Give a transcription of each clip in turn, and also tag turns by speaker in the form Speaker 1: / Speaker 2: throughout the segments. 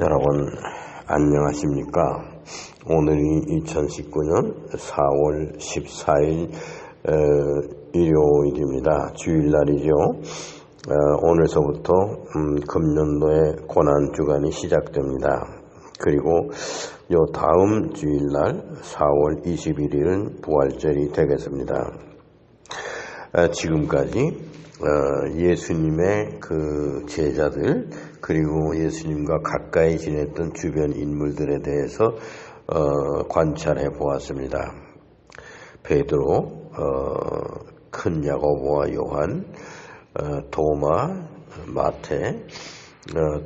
Speaker 1: 여러분 안녕하십니까? 오늘이 2019년 4월 14일 일요일입니다. 주일날이죠. 오늘서부터 금년도의 고난주간이 시작됩니다. 그리고 요 다음 주일날 4월 21일은 부활절이 되겠습니다. 지금까지 예수님의 그 제자들 그리고 예수님과 가까이 지냈던 주변 인물들에 대해서 관찰해 보았습니다. 베드로, 큰 야고보와 요한, 도마, 마태,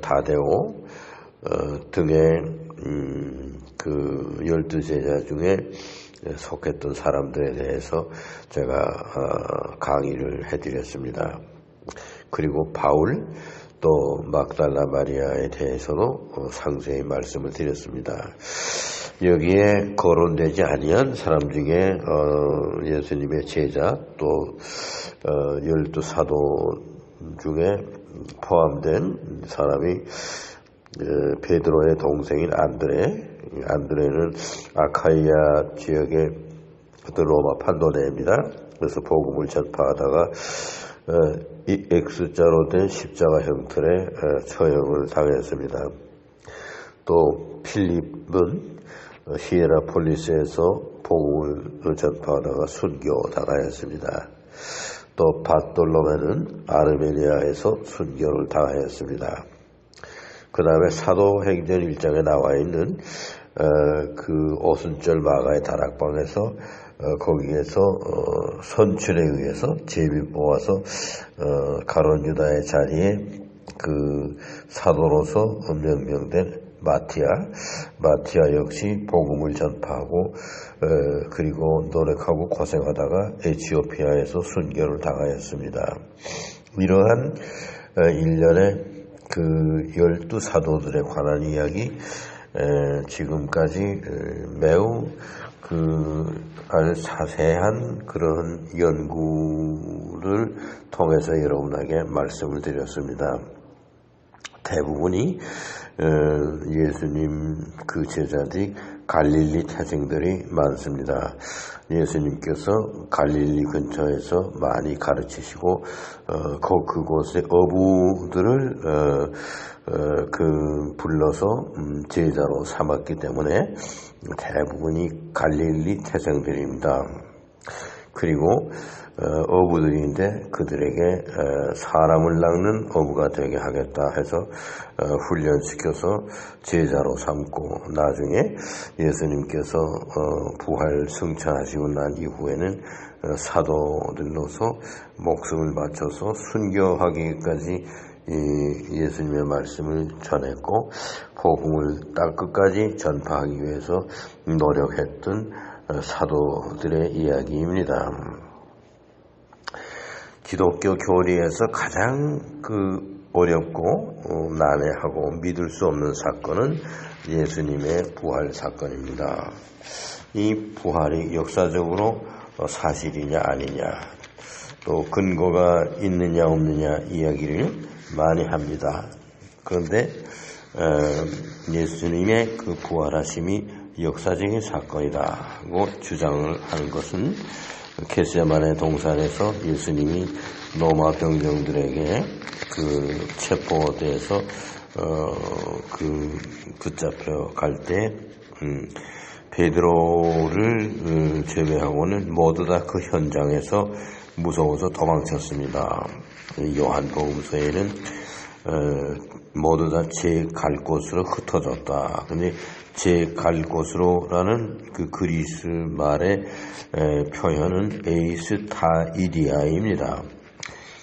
Speaker 1: 다데오 등의 그 12제자 중에 속했던 사람들에 대해서 제가 강의를 해드렸습니다. 그리고 바울 또 막달라 마리아에 대해서도 상세히 말씀을 드렸습니다. 여기에 거론되지 아니한 사람 중에 예수님의 제자 또 12사도 중에 포함된 사람이 베드로의 동생인 안드레는 아카이아 지역의 로마 판도네입니다. 그래서 복음을 전파하다가 이 X자로 된 십자가 형틀에 처형을 당했습니다. 또 필립은 히에라폴리스에서 복음을 전파하다가 순교당하였습니다. 또 바톨로메는 아르메니아에서 순교를 당하였습니다. 그 다음에 사도행전 1장에 나와 있는 그 오순절 마가의 다락방에서 거기에서 선출에 의해서 제비 뽑아서 가룟유다의 자리에 그 사도로서 명명된 마티아 역시 복음을 전파하고 그리고 노력하고 고생하다가 에티오피아에서 순교를 당하였습니다. 이러한 일련의 그 12사도들에 관한 이야기 지금까지 매우 아주 자세한 그런 연구를 통해서 여러분에게 말씀을 드렸습니다. 대부분이 예수님 그 제자들이 갈릴리 태생들이 많습니다. 예수님께서 갈릴리 근처에서 많이 가르치시고 그곳의 어부들을 불러서 제자로 삼았기 때문에 대부분이 갈릴리 태생들입니다. 그리고 어부들인데 그들에게 사람을 낚는 어부가 되게 하겠다 해서 훈련시켜서 제자로 삼고 나중에 예수님께서 부활 승천하시고 난 이후에는 사도들로서 목숨을 바쳐서 순교하기까지 예수님의 말씀을 전했고 복음을 땅끝까지 전파하기 위해서 노력했던 사도들의 이야기입니다. 기독교 교리에서 가장 어렵고 난해하고 믿을 수 없는 사건은 예수님의 부활 사건입니다. 이 부활이 역사적으로 사실이냐 아니냐 또 근거가 있느냐 없느냐 이야기를 많이 합니다. 그런데 예수님의 그 부활하심이 역사적인 사건이라고 주장을 하는 것은 겟세마네 동산에서 예수님이 로마 병정들에게 체포돼서 붙잡혀 갈 때 베드로를 제외하고는 모두 다 그 현장에서 무서워서 도망쳤습니다. 요한복음서에는 모두 다 제 갈 곳으로 흩어졌다. 근데 제 갈 곳으로라는 그 그리스 말의 표현은 에이스타이디아입니다.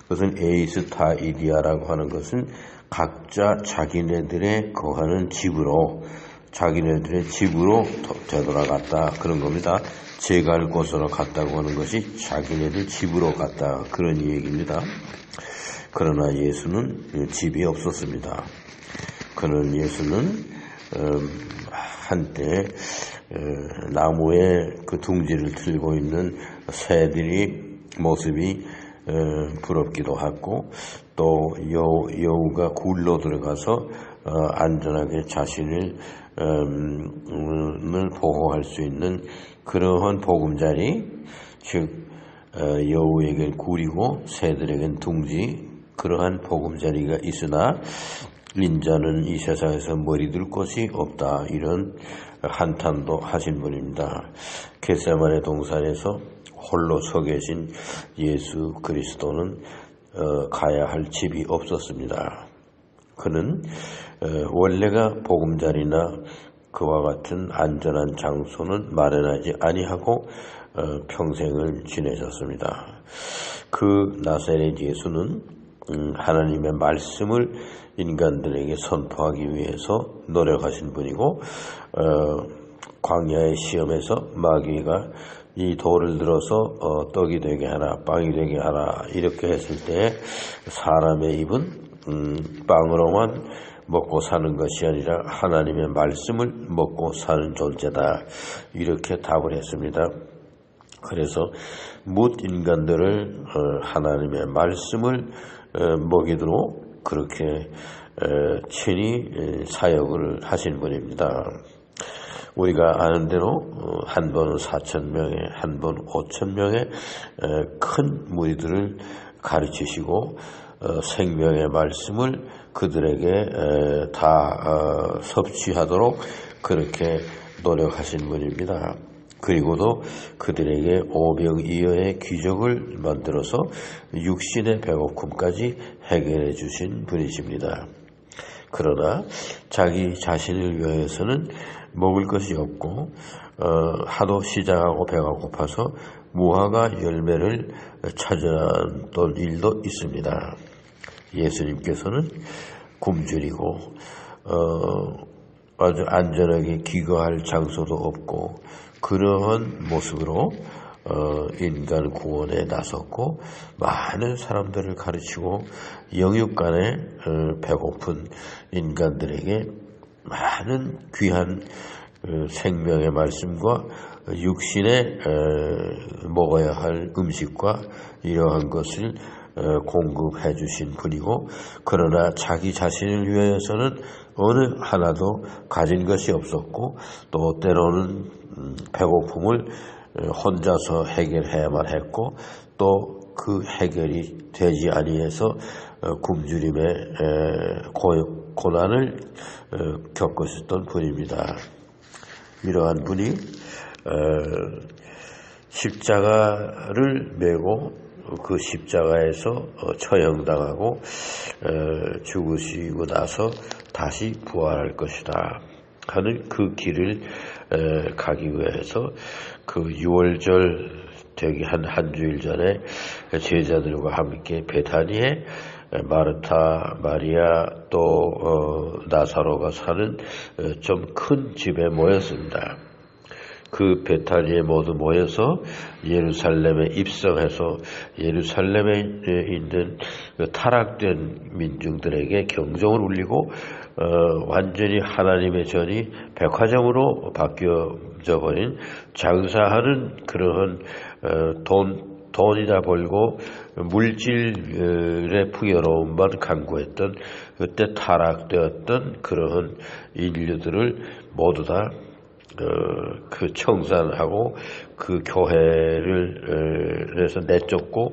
Speaker 1: 그것은 에이스타이디아라고 하는 것은 각자 자기네들의 거하는 집으로 자기네들의 집으로 되돌아갔다 그런 겁니다. 제 갈 곳으로 갔다고 하는 것이 자기네들 집으로 갔다 그런 얘기입니다. 그러나 예수는 집이 없었습니다. 그는 예수는 한때 나무에 그 둥지를 들고 있는 새들이 모습이 부럽기도 하고 또 여우가 굴로 들어가서 안전하게 자신을 보호할 수 있는 그러한 보금자리, 즉 여우에겐 굴이고 새들에겐 둥지, 그러한 보금자리가 있으나 인자는 이 세상에서 머리 둘 곳이 없다, 이런 한탄도 하신 분입니다. 겟세마네 동산에서 홀로 서 계신 예수 그리스도는 가야 할 집이 없었습니다. 그는 원래가 보금자리나 그와 같은 안전한 장소는 마련하지 아니하고 평생을 지내셨습니다. 그 나사렛 예수는 하나님의 말씀을 인간들에게 선포하기 위해서 노력하신 분이고, 광야의 시험에서 마귀가 이 돌을 들어서 떡이 되게 하라, 빵이 되게 하라 이렇게 했을 때 사람의 입은 빵으로만 먹고 사는 것이 아니라 하나님의 말씀을 먹고 사는 존재다, 이렇게 답을 했습니다. 그래서 뭇 인간들을 하나님의 말씀을 먹이도록 그렇게 친히 사역을 하신 분입니다. 우리가 아는 대로 한 번은 4,000명에 한 번 5,000명의 큰 무리들을 가르치시고 생명의 말씀을 그들에게 다 섭취하도록 그렇게 노력하신 분입니다. 그리고도 그들에게 오병이어의 기적을 만들어서 육신의 배고픔까지 해결해 주신 분이십니다. 그러나 자기 자신을 위해서는 먹을 것이 없고 하도 시장하고 배가 고파서 무화과 열매를 찾아던 일도 있습니다. 예수님께서는 굶주리고 아주 안전하게 기거할 장소도 없고 그러한 모습으로 인간 구원에 나섰고 많은 사람들을 가르치고 영육간에 배고픈 인간들에게 많은 귀한 생명의 말씀과 육신에 먹어야 할 음식과 이러한 것을 공급해 주신 분이고, 그러나 자기 자신을 위해서는 어느 하나도 가진 것이 없었고 또 때로는 배고픔을 혼자서 해결해야만 했고 또 그 해결이 되지 아니해서 굶주림의 고난을 겪으셨던 분입니다. 이러한 분이 십자가를 메고 그 십자가에서 처형당하고 죽으시고 나서 다시 부활할 것이다 하는 그 길을 가기 위해서 그 6월절 되기 한 주일 전에 제자들과 함께 베다니에 마르타, 마리아 또 나사로가 사는 좀 큰 집에 모였습니다. 그 베타니에 모두 모여서 예루살렘에 입성해서 예루살렘에 있는 타락된 민중들에게 경종을 울리고 완전히 하나님의 전이 백화점으로 바뀌어져 버린 장사하는 그러한 돈이나 벌고 물질의 풍요로움만 강구했던 그때 타락되었던 그러한 인류들을 모두 다 그 청산하고 그 교회를 해서 내쫓고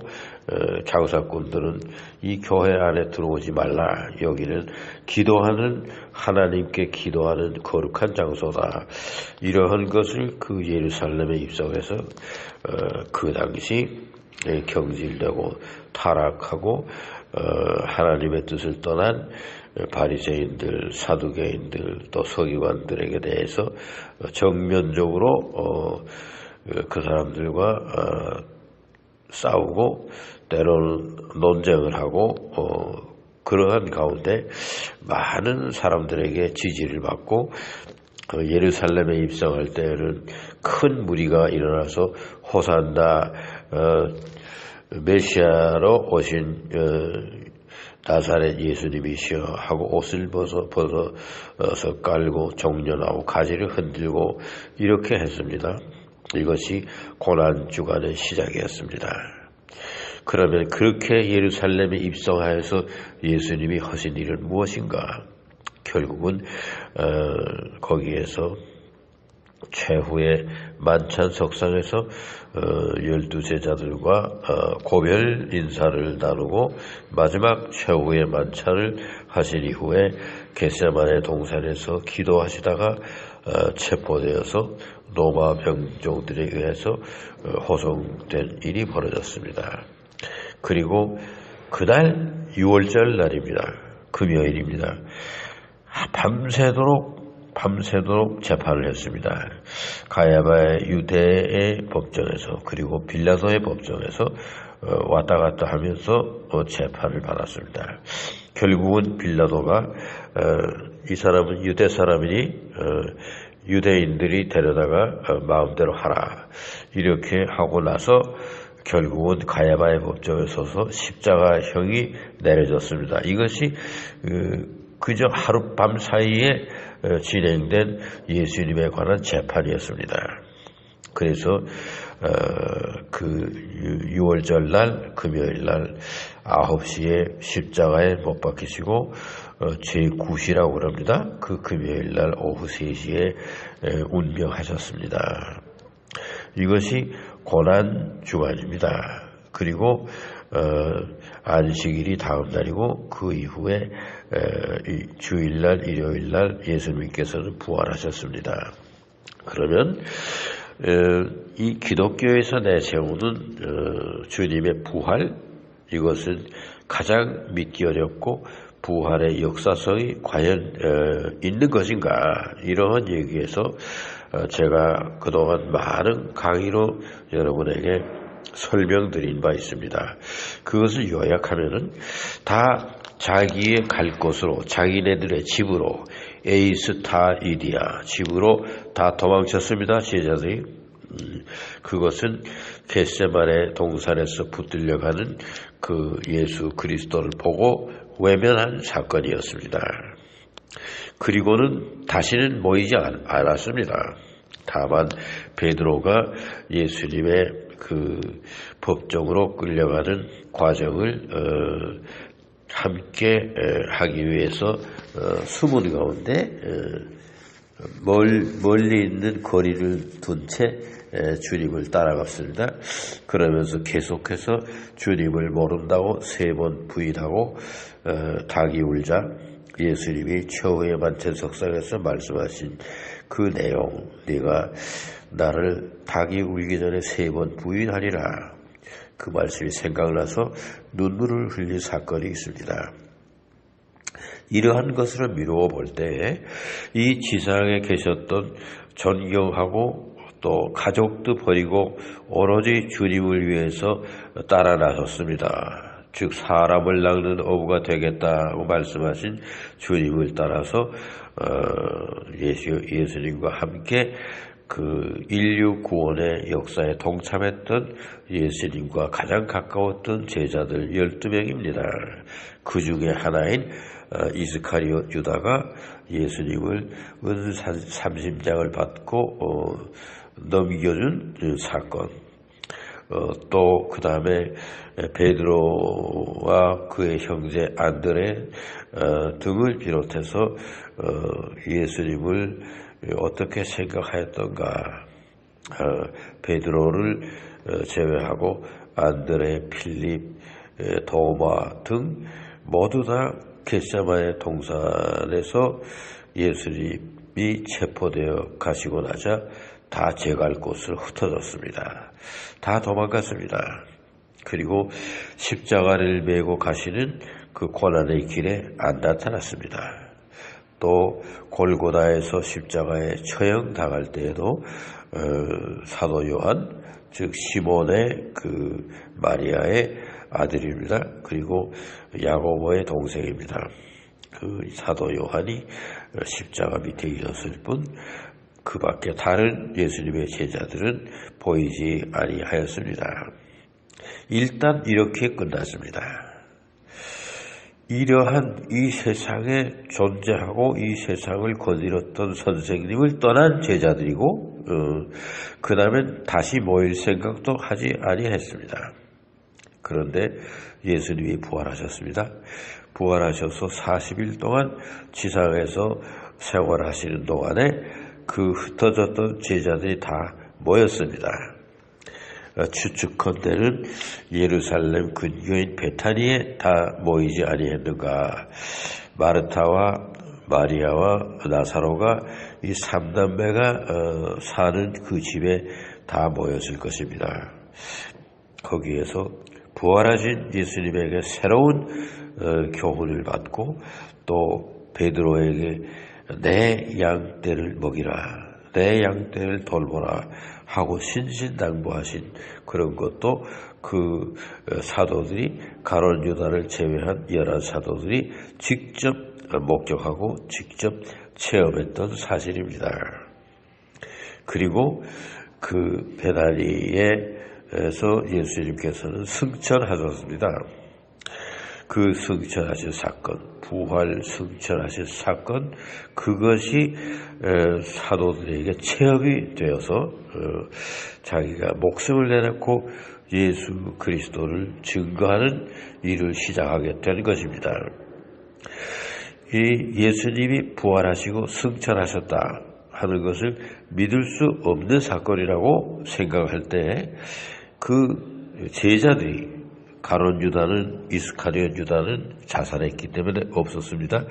Speaker 1: 장사꾼들은 이 교회 안에 들어오지 말라, 여기는 기도하는 하나님께 기도하는 거룩한 장소다, 이러한 것을 그 예루살렘에 입성해서 그 당시 경질되고 타락하고 하나님의 뜻을 떠난 바리새인들, 사두개인들 또 서기관들에게 대해서 정면적으로 그 사람들과 싸우고 때로는 논쟁을 하고 그러한 가운데 많은 사람들에게 지지를 받고 예루살렘에 입성할 때는 큰 무리가 일어나서 호산나 메시아로 오신 나사렛 예수님이시여 하고 옷을 벗어서 깔고 종려나고 가지를 흔들고 이렇게 했습니다. 이것이 고난주간의 시작이었습니다. 그러면 그렇게 예루살렘에 입성하여서 예수님이 하신 일은 무엇인가? 결국은 거기에서 최후의 만찬 석상에서 12제자들과 고별 인사를 나누고 마지막 최후의 만찬을 하신 이후에 겟세마네 동산에서 기도하시다가 체포되어서 로마 병종들에 의해서 호송된 일이 벌어졌습니다. 그리고 그날 6월절 날입니다. 금요일입니다. 밤새도록 재판을 했습니다. 가야바의 유대의 법정에서 그리고 빌라도의 법정에서 왔다 갔다 하면서 재판을 받았습니다. 결국은 빌라도가 이 사람은 유대 사람이니 유대인들이 데려다가 마음대로 하라 이렇게 하고 나서 결국은 가야바의 법정에 서서 십자가형이 내려졌습니다. 이것이 그저 하룻밤 사이에 진행된 예수님에 관한 재판이었습니다. 그래서 그 6월절 날 금요일 날 9시에 십자가에 못 박히시고 제9시라고 그럽니다. 그 금요일 날 오후 3시에 운명하셨습니다. 이것이 고난주간입니다. 그리고 안식일이 다음 날이고 그 이후에 주일날 일요일날 예수님께서는 부활하셨습니다. 그러면 이 기독교에서 내세우는 주님의 부활, 이것은 가장 믿기 어렵고 부활의 역사성이 과연 있는 것인가, 이러한 얘기에서 제가 그동안 많은 강의로 여러분에게 설명드린 바 있습니다. 그것을 요약하면은 다 자기의 갈 곳으로, 자기네들의 집으로, 에이스타이디아 집으로 다 도망쳤습니다. 제자들이. 그것은 겟세마네 동산에서 붙들려가는 그 예수 그리스도를 보고 외면한 사건이었습니다. 그리고는 다시는 모이지 않았습니다. 다만 베드로가 예수님의 그 법정으로 끌려가는 과정을 함께 하기 위해서 수문 가운데 멀리 있는 거리를 둔 채 주님을 따라갔습니다. 그러면서 계속해서 주님을 모른다고 3번 부인하고 닭이 울자 예수님이 최후의 만찬 석상에서 말씀하신 그 내용, 네가 나를 닭이 울기 전에 3번 부인하리라, 그 말씀이 생각나서 눈물을 흘린 사건이 있습니다. 이러한 것을 미루어 볼 때 이 지상에 계셨던 존경하고 또 가족도 버리고 오로지 주님을 위해서 따라 나섰습니다. 즉 사람을 낚는 어부가 되겠다고 말씀하신 주님을 따라서 예수님과 함께 그 인류 구원의 역사에 동참했던 예수님과 가장 가까웠던 제자들 12명입니다. 그 중에 하나인 이스카리옷 유다가 예수님을 은삼심장을 받고 넘겨준 사건, 또 그 다음에 베드로와 그의 형제 안드레 등을 비롯해서 예수님을 어떻게 생각하였던가, 베드로를 제외하고 안드레, 필립, 도마 등 모두 다 겟세마네 동산에서 예수님이 체포되어 가시고 나자 다 제갈 곳을 흩어졌습니다. 다 도망갔습니다. 그리고 십자가를 메고 가시는 그 고난의 길에 안 나타났습니다. 또 골고다에서 십자가에 처형당할 때에도 사도 요한, 즉 시몬의 그 마리아의 아들입니다. 그리고 야고보의 동생입니다. 그 사도 요한이 십자가 밑에 있었을 뿐 그 밖에 다른 예수님의 제자들은 보이지 아니하였습니다. 일단 이렇게 끝났습니다. 이러한 이 세상에 존재하고 이 세상을 거들었던 선생님을 떠난 제자들이고 그 다음엔 다시 모일 생각도 하지 아니했습니다. 그런데 예수님이 부활하셨습니다. 부활하셔서 40일 동안 지상에서 생활하시는 동안에 그 흩어졌던 제자들이 다 모였습니다. 추측컨대는 예루살렘 근교인 베타니에 다 모이지 아니했는가. 마르타와 마리아와 나사로가 이 3남매가 사는 그 집에 다 모였을 것입니다. 거기에서 부활하신 예수님에게 새로운 교훈을 받고 또 베드로에게 내 양떼를 먹이라, 내 양떼를 돌보라 하고 신신당부하신 그런 것도 그 사도들이 가룟 유다를 제외한 11사도들이 직접 목격하고 직접 체험했던 사실입니다. 그리고 그 베다니에서 예수님께서는 승천하셨습니다. 그 승천하신 사건, 부활 승천하신 사건, 그것이 사도들에게 체험이 되어서 자기가 목숨을 내놓고 예수 그리스도를 증거하는 일을 시작하게 된 것입니다. 이 예수님이 부활하시고 승천하셨다 하는 것을 믿을 수 없는 사건이라고 생각할 때 그 제자들이 가룟 유다는, 이스카리온 유다는 자살했기 때문에 없었습니다.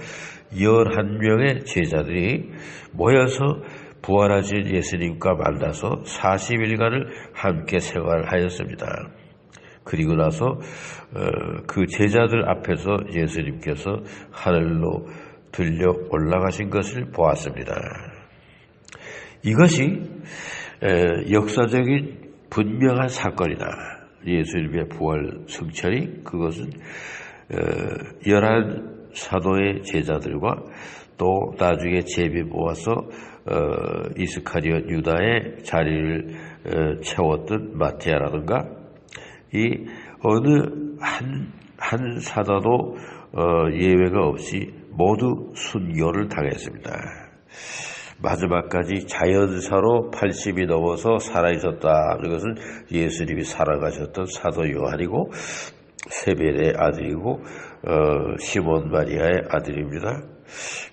Speaker 1: 11명의 제자들이 모여서 부활하신 예수님과 만나서 40일간을 함께 생활하였습니다. 그리고 나서 그 제자들 앞에서 예수님께서 하늘로 들려 올라가신 것을 보았습니다. 이것이 역사적인 분명한 사건이다. 예수님의 부활 승천이, 그것은 11사도의 제자들과 또 나중에 제비 모아서 이스카리온 유다의 자리를 채웠던 마티아라든가 이 어느 한 사도도 예외가 없이 모두 순교를 당했습니다. 마지막까지 자연사로 80이 넘어서 살아있었다. 이것은 예수님이 살아가셨던 사도 요한이고 세벨의 아들이고 시몬 마리아의 아들입니다.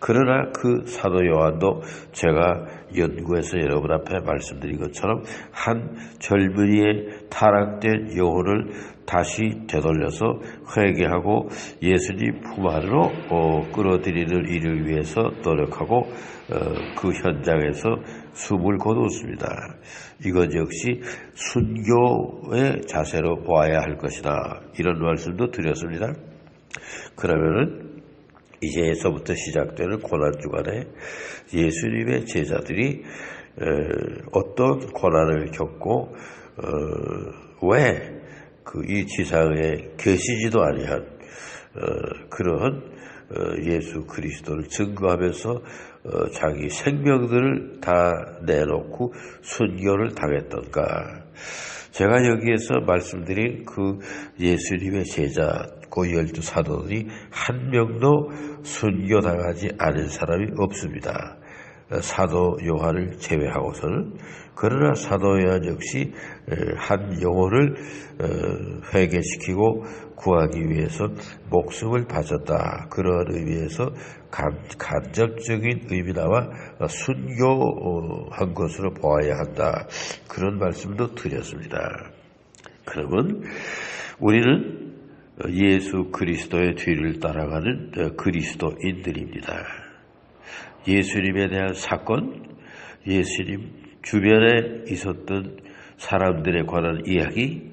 Speaker 1: 그러나 그 사도 요한도 제가 연구해서 여러분 앞에 말씀드린 것처럼 한 젊은이의 타락된 영혼을 다시 되돌려서 회개하고 예수님 품 안으로 끌어들이는 일을 위해서 노력하고 그 현장에서 숨을 거두었습니다. 이것 역시 순교의 자세로 보아야 할 것이다. 이런 말씀도 드렸습니다. 그러면은 이제서부터 시작되는 고난주간에 예수님의 제자들이 어떤 고난을 겪고 왜 이 지상에 계시지도 아니한 그러한 예수 그리스도를 증거하면서 자기 생명들을 다 내놓고 순교를 당했던가. 제가 여기에서 말씀드린 그 예수님의 제자 그 12사도들이 한 명도 순교당하지 않은 사람이 없습니다. 사도 요한을 제외하고서는. 그러나 사도 요한 역시 한 영혼을 회개시키고 구하기 위해서 목숨을 바쳤다. 그런 의미에서 간접적인 의미나와 순교한 것으로 보아야 한다. 그런 말씀도 드렸습니다. 그러면 우리는 예수 그리스도의 뒤를 따라가는 그리스도인들입니다. 예수님에 대한 사건, 예수님 주변에 있었던 사람들에 관한 이야기,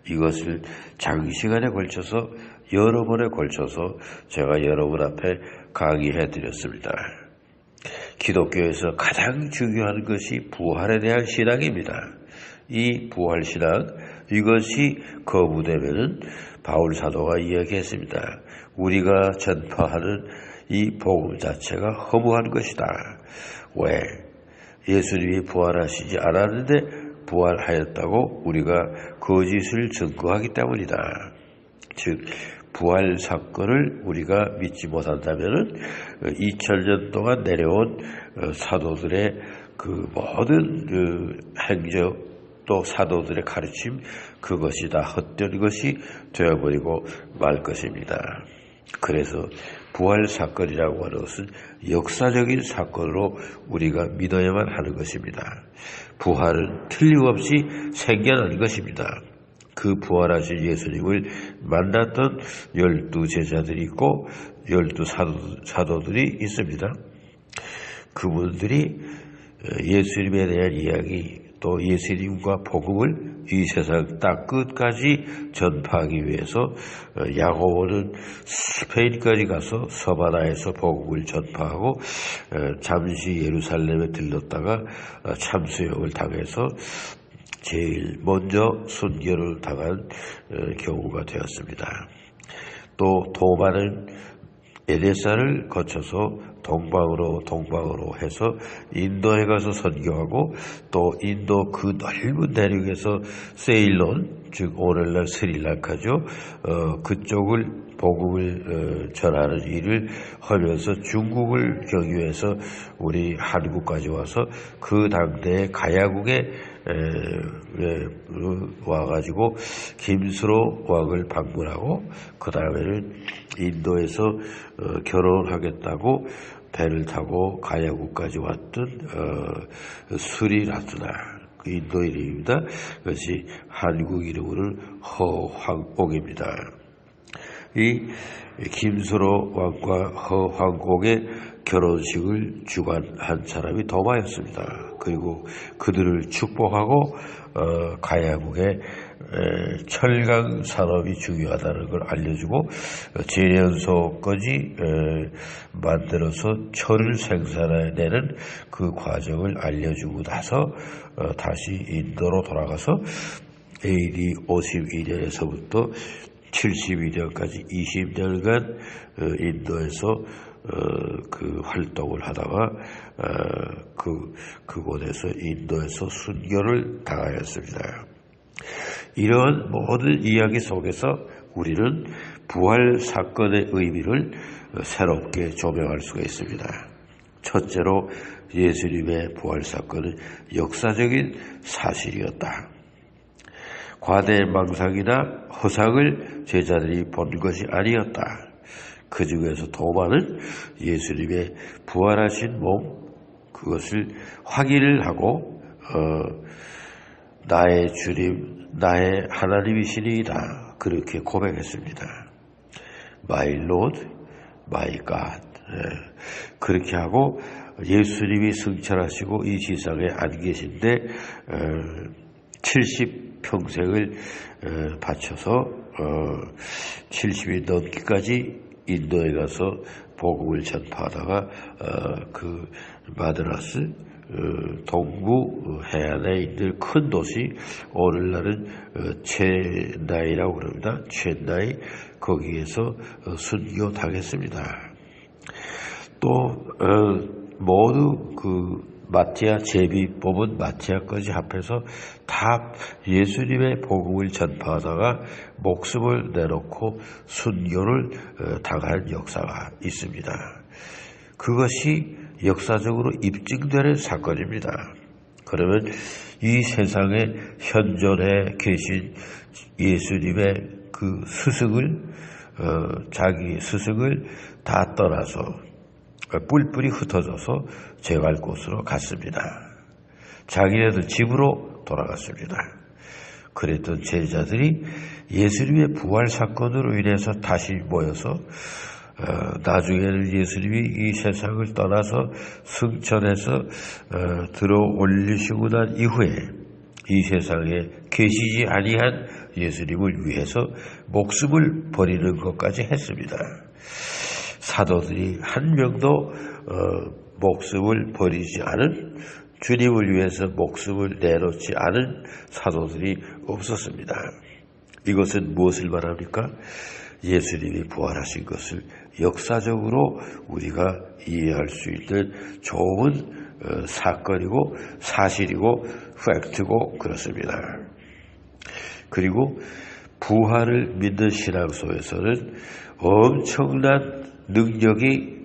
Speaker 1: 이것을 장시간에 걸쳐서 여러 번에 걸쳐서 제가 여러분 앞에 강의해 드렸습니다. 기독교에서 가장 중요한 것이 부활에 대한 신앙입니다. 이 부활신앙, 이것이 거부되면은 바울 사도가 이야기했습니다. 우리가 전파하는 이 복음 자체가 허무한 것이다. 왜? 예수님이 부활하시지 않았는데 부활하였다고 우리가 거짓을 증거하기 때문이다. 즉 부활 사건을 우리가 믿지 못한다면 2000년 동안 내려온 사도들의 그 모든 행적 또 사도들의 가르침, 그것이 다 헛된 것이 되어버리고 말 것입니다. 그래서 부활 사건이라고 하는 것은 역사적인 사건으로 우리가 믿어야만 하는 것입니다. 부활은 틀림없이 생겨난 것입니다. 그 부활하신 예수님을 만났던 12 제자들이 있고 12 사도들이 있습니다. 그분들이 예수님에 대한 이야기, 또 예수님과 복음을 이 세상 땅 끝까지 전파하기 위해서 야고보는 스페인까지 가서 서바나에서 복음을 전파하고 잠시 예루살렘에 들렀다가 참수형을 당해서 제일 먼저 순교를 당한 경우가 되었습니다. 또 도마는 에데사를 거쳐서 동방으로 해서 인도에 가서 선교하고 또 인도 그 넓은 대륙에서 세일론, 즉 오늘날 스리랑카죠. 그쪽을 복음을 전하는 일을 하면서 중국을 경유해서 우리 한국까지 와서 그 당대의 가야국에 와가지고 김수로 왕을 방문하고 그 다음에는 인도에서 결혼하겠다고 배를 타고 가야국까지 왔던 수리라투나 그 인도 이름입니다. 그것이 한국 이름으로는 허황옥입니다. 이 김수로 왕과 허황옥의 결혼식을 주관한 사람이 도마였습니다. 그리고 그들을 축복하고 가야국의 철강 산업이 중요하다는 걸 알려주고 제련소까지 만들어서 철을 생산해내는 그 과정을 알려주고 나서 다시 인도로 돌아가서 AD 52년에서부터 72년까지 20년간 인도에서 그 활동을 하다가 그곳에서 인도에서 순교를 당하였습니다. 이런 모든 이야기 속에서 우리는 부활 사건의 의미를 새롭게 조명할 수가 있습니다. 첫째로 예수님의 부활 사건은 역사적인 사실이었다. 과대 망상이나 허상을 제자들이 본 것이 아니었다. 그 중에서 도마는 예수님의 부활하신 몸, 그것을 확인을 하고 나의 주님, 나의 하나님이시니이다, 그렇게 고백했습니다. My Lord, My God. 그렇게 하고 예수님이 승천하시고 이 지상에 안 계신데 70평생을 바쳐서 70이 넘기까지 인도에 가서 복음을 전파하다가 그 마드라스 동부 해안에 있는 큰 도시, 오늘날은 체나이라고 그럽니다. 체나이, 거기에서 순교 당했습니다. 또 모두 그 마티아 제비 뽑은 마티아까지 합해서 다 예수님의 복음을 전파하다가 목숨을 내놓고 순교를 당한 역사가 있습니다. 그것이 역사적으로 입증되는 사건입니다. 그러면 이 세상에 현존해 계신 예수님의 그 스승을 자기 스승을 다 떠나서 뿔뿔이 흩어져서 제갈 곳으로 갔습니다. 자기네들 집으로 돌아갔습니다. 그랬던 제자들이 예수님의 부활 사건으로 인해서 다시 모여서 나중에는 예수님이 이 세상을 떠나서 승천해서 들어 올리시고 난 이후에 이 세상에 계시지 아니한 예수님을 위해서 목숨을 버리는 것까지 했습니다. 사도들이 한 명도 목숨을 버리지 않은, 주님을 위해서 목숨을 내놓지 않은 사도들이 없었습니다. 이것은 무엇을 말합니까? 예수님이 부활하신 것을 역사적으로 우리가 이해할 수 있는 좋은 사건이고 사실이고 팩트고 그렇습니다. 그리고 부활을 믿는 신앙소에서는 엄청난 능력이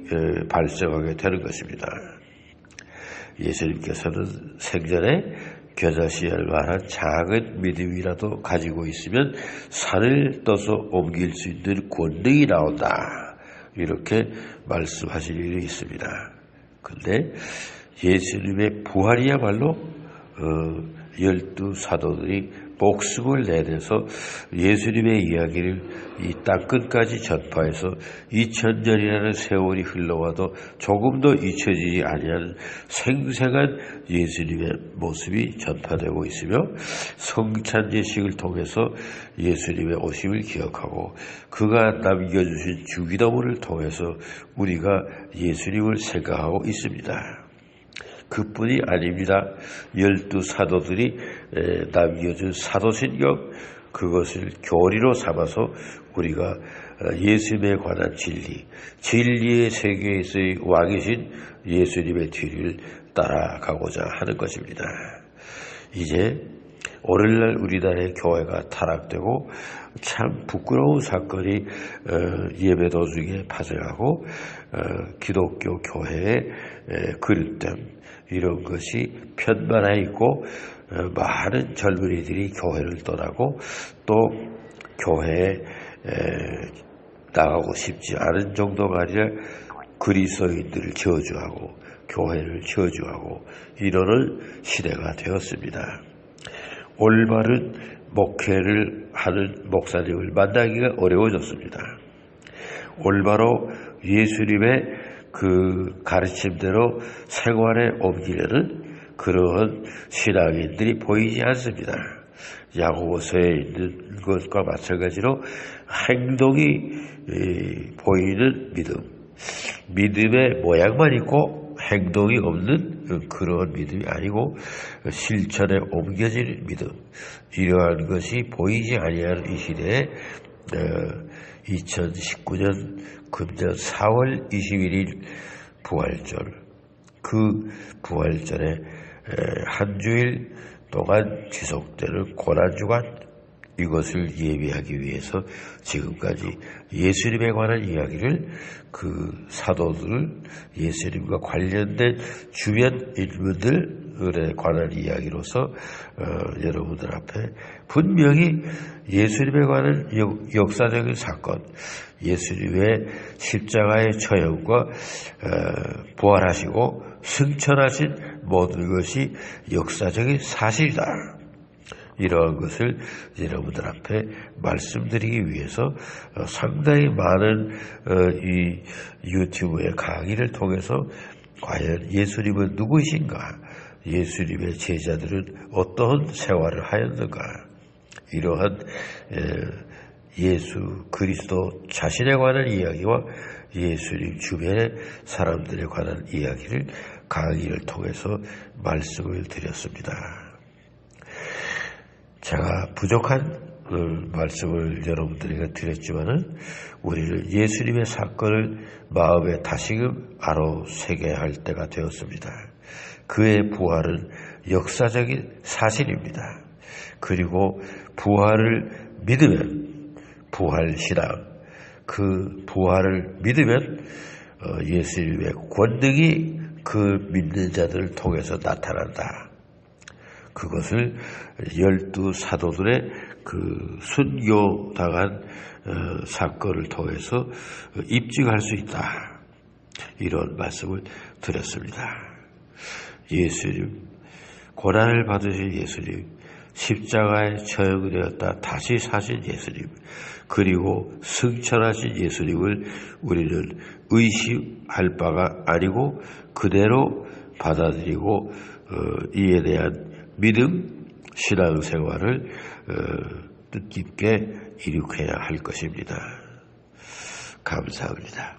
Speaker 1: 발생하게 되는 것입니다. 예수님께서는 생전에 겨자씨알 만한 작은 믿음이라도 가지고 있으면 산을 떠서 옮길 수 있는 권능이 나온다. 이렇게 말씀하실 일이 있습니다. 근데 예수님의 부활이야말로 12사도들이 목숨을 내내서 예수님의 이야기를 이 땅끝까지 전파해서 2000년이라는 세월이 흘러와도 조금도 잊혀지지 아니하는 생생한 예수님의 모습이 전파되고 있으며 성찬 예식을 통해서 예수님의 오심을 기억하고 그가 남겨주신 주기도문을 통해서 우리가 예수님을 생각하고 있습니다. 그뿐이 아닙니다. 12사도들이 남겨준 사도신경, 그것을 교리로 삼아서 우리가 예수님에 관한 진리, 진리의 세계에서의 왕이신 예수님의 뒤를 따라가고자 하는 것입니다. 이제 오늘날 우리나라의 교회가 타락되고 참 부끄러운 사건이 예배 도중에 발생하고 기독교 교회에 그릇됨, 이런 것이 편만해 있고 많은 젊은이들이 교회를 떠나고 또 교회에 나가고 싶지 않은 정도가 아니라 그리스도인들을 저주하고 교회를 저주하고 이러는 시대가 되었습니다. 올바른 목회를 하는 목사님을 만나기가 어려워졌습니다. 올바로 예수님의 그 가르침대로 생활에 옮기려는 그러한 신앙인들이 보이지 않습니다. 야고보서에 있는 것과 마찬가지로 행동이 보이는 믿음, 믿음의 모양만 있고 행동이 없는 그런 믿음이 아니고 실천에 옮겨지는 믿음, 이러한 것이 보이지 아니하는 이 시대에 2019년 금년 4월 21일 부활절, 그 부활절에 한 주일 동안 지속되는 고난주간, 이것을 예비하기 위해서 지금까지 예수님에 관한 이야기를 그 사도들, 예수님과 관련된 주변 인물들에 관한 이야기로서 여러분들 앞에 분명히 예수님에 관한 역사적인 사건, 예수님의 십자가의 처형과 부활하시고 승천하신 모든 것이 역사적인 사실이다. 이러한 것을 여러분들 앞에 말씀드리기 위해서 상당히 많은 이 유튜브의 강의를 통해서 과연 예수님은 누구이신가, 예수님의 제자들은 어떠한 생활을 하였는가, 이러한 예수 그리스도 자신에 관한 이야기와 예수님 주변의 사람들에 관한 이야기를 강의를 통해서 말씀을 드렸습니다. 제가 부족한 말씀을 여러분들에게 드렸지만은 우리는 예수님의 사건을 마음에 다시금 아로새겨야 할 때가 되었습니다. 그의 부활은 역사적인 사실입니다. 그리고 부활을 믿으면, 부활신앙, 그 부활을 믿으면 예수님의 권능이 그 믿는 자들을 통해서 나타난다. 그것을 12사도들의 그 순교당한 사건을 통해서 입증할 수 있다. 이런 말씀을 드렸습니다. 예수님, 고난을 받으신 예수님, 십자가에 처형되었다 다시 사신 예수님, 그리고 승천하신 예수님을 우리는 의심할 바가 아니고 그대로 받아들이고 이에 대한 믿음, 신앙생활을 뜻깊게 이룩해야 할 것입니다. 감사합니다.